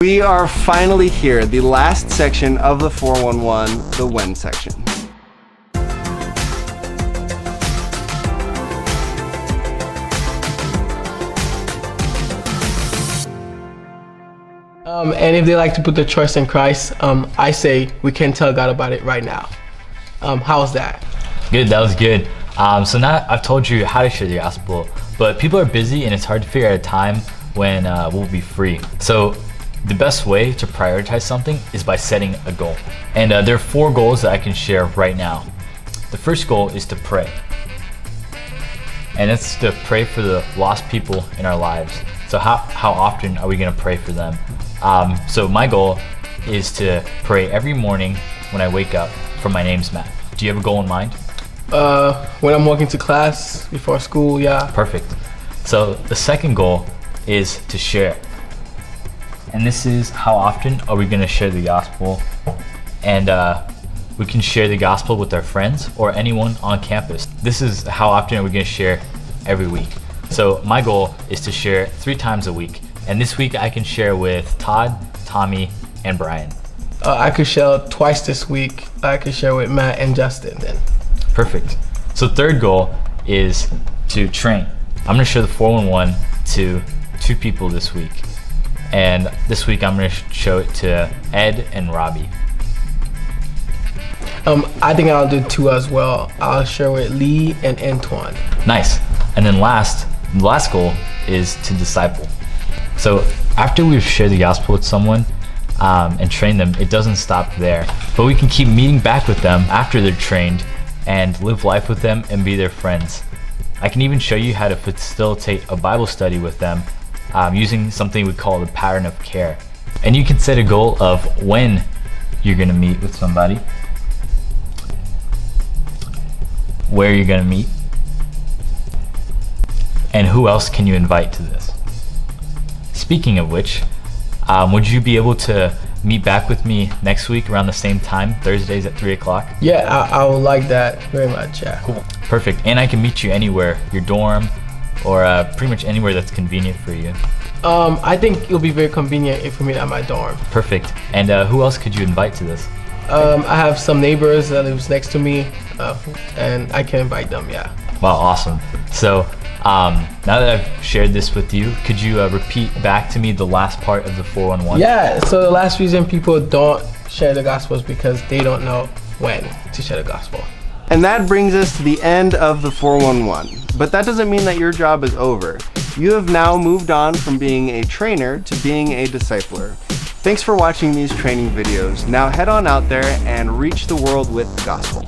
We are finally here, the last section of the 411, the when section. And if they like to put their trust in Christ, I say we can tell God about it right now. How's that? Good, that was good. So now I've told you how to share the gospel, but people are busy and it's hard to figure out a time when we'll be free. So the best way to prioritize something is by setting a goal. And there are 4 goals that I can share right now. The first goal is to pray. And it's to pray for the lost people in our lives. So how often are we gonna pray for them? So my goal is to pray every morning when I wake up for my name's Matt. Do you have a goal in mind? When I'm walking to class, before school, yeah. Perfect. So the second goal is to share. And this is how often are we gonna share the gospel? And we can share the gospel with our friends or anyone on campus. This is how often are we gonna share every week. So my goal is to share 3 times a week. And this week I can share with Todd, Tommy, and Brian. I could share twice this week. I could share with Matt and Justin then. Perfect. So third goal is to train. I'm gonna share the 411 to 2 people this week. And this week I'm gonna show it to Ed and Robbie. I think I'll do 2 as well. I'll share with Lee and Antoine. Nice. And then the last goal is to disciple. So after we've shared the gospel with someone and trained them, it doesn't stop there. But we can keep meeting back with them after they're trained and live life with them and be their friends. I can even show you how to facilitate a Bible study with them using something we call the pattern of care. And you can set a goal of when you're gonna meet with somebody, where you're gonna meet, and who else can you invite to this. Speaking of which, would you be able to meet back with me next week around the same time, Thursdays at 3 o'clock? Yeah, I would like that very much, yeah. Cool. Perfect. And I can meet you anywhere, your dorm, or pretty much anywhere that's convenient for you. I think it'll be very convenient if we meet at my dorm. Perfect. And who else could you invite to this? I have some neighbors that lives next to me, and I can invite them, yeah. Wow, awesome. So now that I've shared this with you, could you repeat back to me the last part of the 411? Yeah, so the last reason people don't share the gospel is because they don't know when to share the gospel. And that brings us to the end of the 411. But that doesn't mean that your job is over. You have now moved on from being a trainer to being a discipler. Thanks for watching these training videos. Now head on out there and reach the world with the gospel.